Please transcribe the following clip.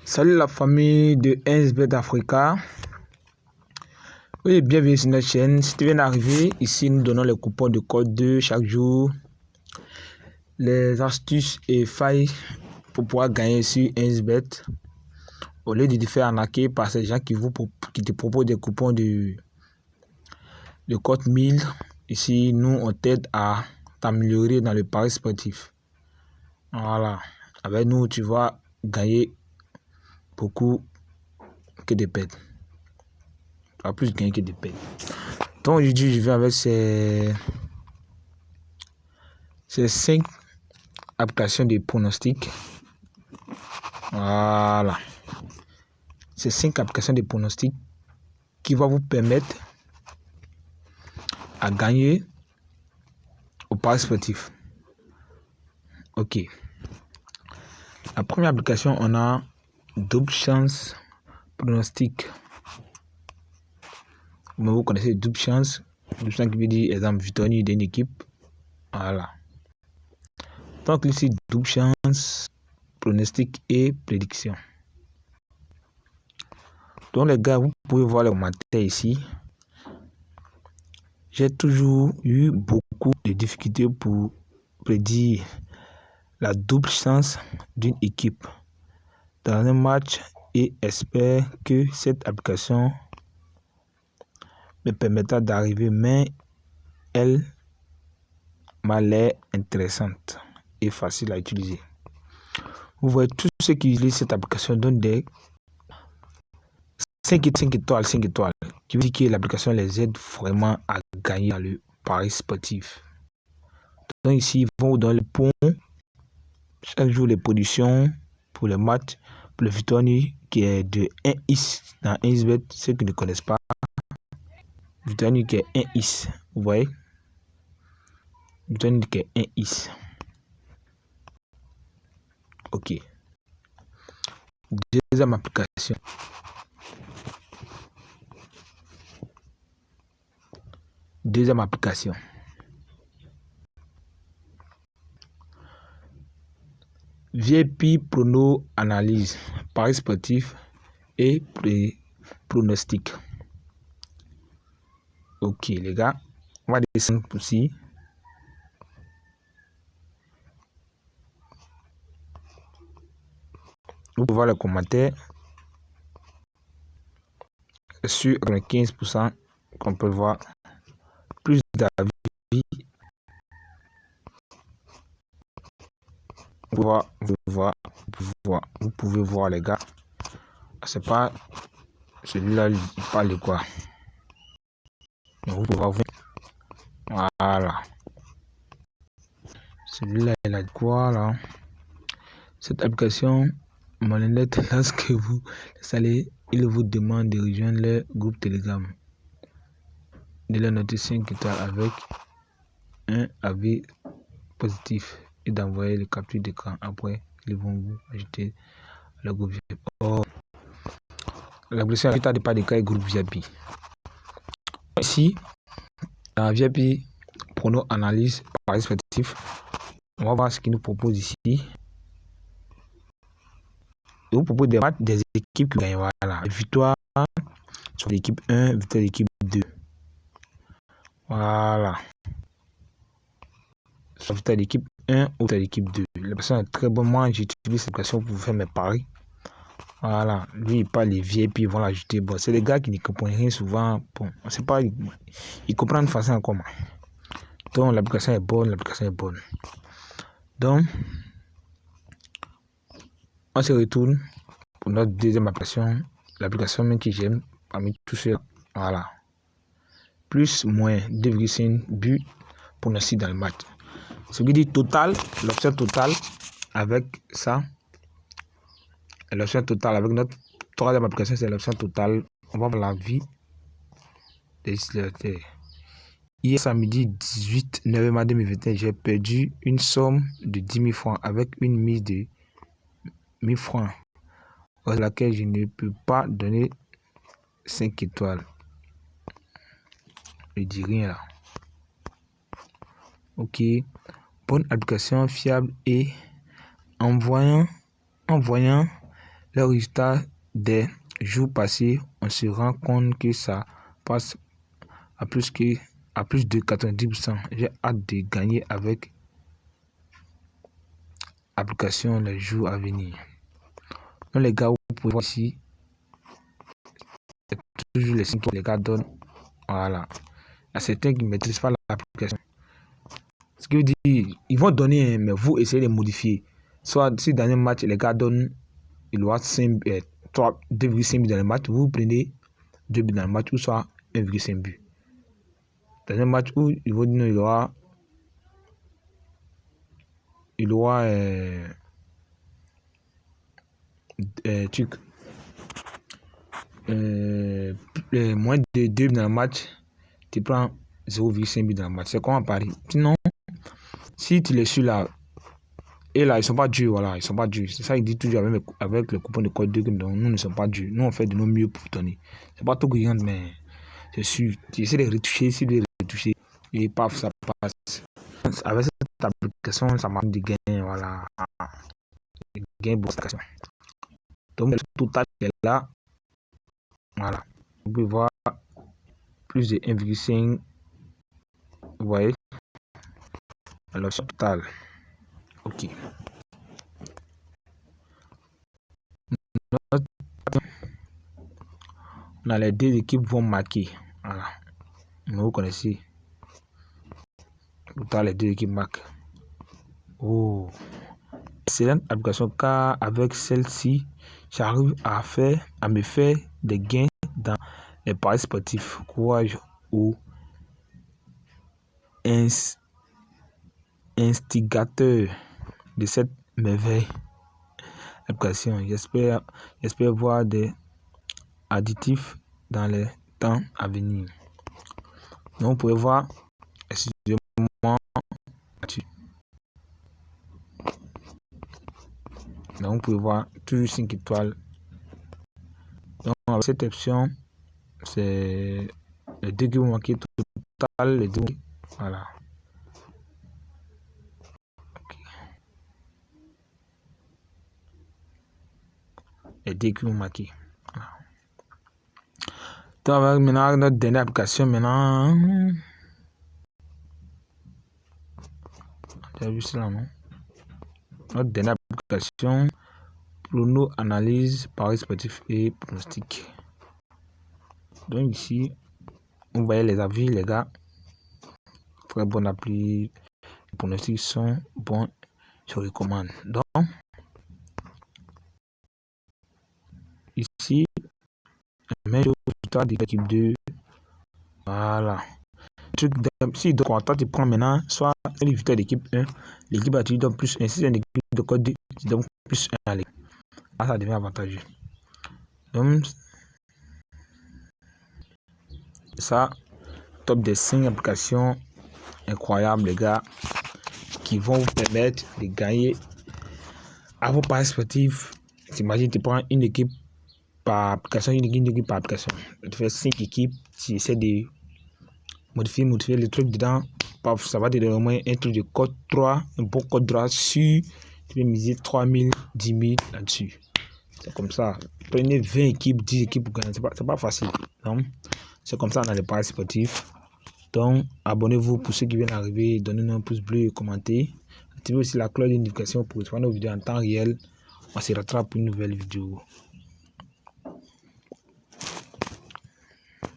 Salut la famille de 1xBet Africa. Oui, bienvenue sur notre chaîne. Si tu viens d'arriver, ici nous donnons les coupons de code 2 chaque jour, les astuces et failles pour pouvoir gagner sur 1xBet. Au lieu de te faire arnaquer par ces gens qui te proposent des coupons de code 1000, ici nous on t'aide à t'améliorer dans le pari sportif. Voilà, avec nous tu vas gagner beaucoup que des pertes. Tu vas plus gagner que des pertes. Donc aujourd'hui je viens avec ces 5 applications de pronostics. Voilà. Ces 5 applications de pronostics qui vont vous permettre à gagner au pari sportif. Ok. La première application, on a Double Chance Pronostic. Vous connaissez Double Chance. Double Chance qui veut dire exemple victoire d'une équipe. Voilà. Donc ici Double Chance Pronostic et prédiction. Donc les gars, vous pouvez voir les commentaires ici. J'ai toujours eu beaucoup de difficultés pour prédire la double chance d'une équipe dans un match et espère que cette application me permettra d'arriver, mais elle m'a l'air intéressante et facile à utiliser. Vous voyez, tous ceux qui utilisent cette application donnent des 5 étoiles, qui veut dire que l'application les aide vraiment à gagner dans le pari sportif. Donc ici, ils vont vous donner le pont chaque jour, les productions pour les matchs, pour le victoire qui est de 1x dans 1xBet, ceux qui ne connaissent pas. Victoire qui est 1x, vous voyez, victoire qui est 1x. Ok. Deuxième application. VIP Prono Analyse, pari sportif et pronostic. Ok les gars, on va descendre ici. Vous pouvez voir les commentaires sur 15% qu'on peut voir plus d'avis. Vous pouvez voir les gars. C'est pas celui-là, il parle de quoi. Donc, vous pouvez voir. Voilà. Celui-là, il a de quoi là. Cette application, malhonnête, lorsque vous l'installez, il vous demande de rejoindre le groupe Telegram. De la noter 5 étoiles avec un avis positif et d'envoyer le capture d'écran. Après, ils vont vous ajouter le groupe VIP. Oh. L'application ajoute pas de cas groupe VIP. Ici, dans VIP Prono Analyse pari sportif, on va voir ce qu'il nous propose ici. Il vous propose des matchs des équipes qui gagnent. Voilà. Victoire sur l'équipe 1, victoire l'équipe 2. Voilà. Sur victoire l'équipe 1 ou victoire l'équipe 2. La personne est très bonne. Moi, j'utilise cette application pour faire mes paris. Voilà, lui il parle les VIP, ils vont l'ajouter. Bon, c'est les gars qui ne comprennent rien souvent. Bon, on sait pas, ils comprennent facilement comment. Donc l'application est bonne, Donc, on se retourne pour notre deuxième application, l'application même que j'aime parmi tous ceux. Voilà. Plus, moins 2,5 buts pour nous dans le match. Ce qui dit total, l'option totale avec ça. L'option totale avec notre troisième application, c'est l'option totale. On va voir la vie des utilisateurs. Hier samedi 18 novembre 2021, j'ai perdu une somme de 10 000 francs avec une mise de 1000 francs, à laquelle je ne peux pas donner 5 étoiles. Je dis rien là. Ok. Bonne application, fiable et en voyant les résultats des jours passés, on se rend compte que ça passe à plus de 90%. J'ai hâte de gagner avec application les jours à venir. Donc les gars, vous pouvez voir ici, c'est toujours les signes que les gars donnent. Voilà. Il y a certains qui ne maîtrisent pas l'application. Ce qui veut dire, ils vont donner, mais vous essayez de modifier. Soit si dans un match, les gars donnent, il aura 2,5 buts dans le match, vous prenez 2 buts dans le match, ou soit 1,5 but. Dans un match où il va dire il aura moins de 2 buts dans le match, tu prends 0,5 buts dans le match. C'est comme à Paris. Sinon, si tu les suis là, et là, ils ne sont pas durs, voilà, ils sont pas durs. C'est ça qu'ils disent toujours avec le coupon de code 2, donc nous ne sommes pas durs. Nous, on fait de nos mieux pour donner. C'est pas tout brillant, mais c'est sûr. Tu essaies de retoucher, et paf, ça passe. Avec cette application, ça marque des gains, voilà. Des gains pour cette application. Donc, le total est là. Voilà. Vous pouvez voir plus de 1,5. Vous voyez? Alors, total. Ok. On a les deux équipes vont marquer. Voilà. Mais vous connaissez. Total, les deux équipes marquent. Oh. Excellente application car avec celle-ci, j'arrive à me faire des gains dans les paris sportifs. Courage aux instigateurs de cette merveille application. J'espère voir des additifs dans les temps à venir. Donc, vous pouvez voir, excusez-moi, donc vous pouvez voir toujours 5 étoiles. Donc, avec cette option, c'est les deux qui vont manquer total, les deux. Voilà. Okay. Les deux qui vont marquer. Voilà. Donc, avec maintenant notre dernière application, maintenant. Tu as vu cela, non? Notre dernière application, Prono, analyse, paris sportif et pronostic. Donc ici, vous voyez les avis, les gars. Très bonne appli. Les pronostics sont bons, je recommande. Donc, ici, même résultat de l'équipe 2. Voilà. Si toi tu prends maintenant, soit une victoire d'équipe 1, l'équipe A tu donnes plus 1. Si c'est une équipe de code 2, tu donnes plus 1 à l'équipe. Là, ça devient avantageux. Donc, ça, top des 5 applications incroyables, les gars, qui vont vous permettre de gagner à vos paris sportifs. T'imagines, tu prends une équipe par application, une équipe par application. Tu fais 5 équipes, tu essaies de modifier le truc dedans. Paf, ça va te donner au moins un truc de code 3, un bon code droit sur. Tu peux miser 3000, 10 000 là-dessus. C'est comme ça. Prenez 20 équipes, 10 équipes pour gagner. C'est pas facile. Donc, c'est comme ça dans les paris sportifs. Donc, abonnez-vous pour ceux qui viennent d'arriver. Donnez-nous un pouce bleu et commentez. Activez aussi la cloche de notification pour recevoir nos vidéos en temps réel. On se rattrape pour une nouvelle vidéo.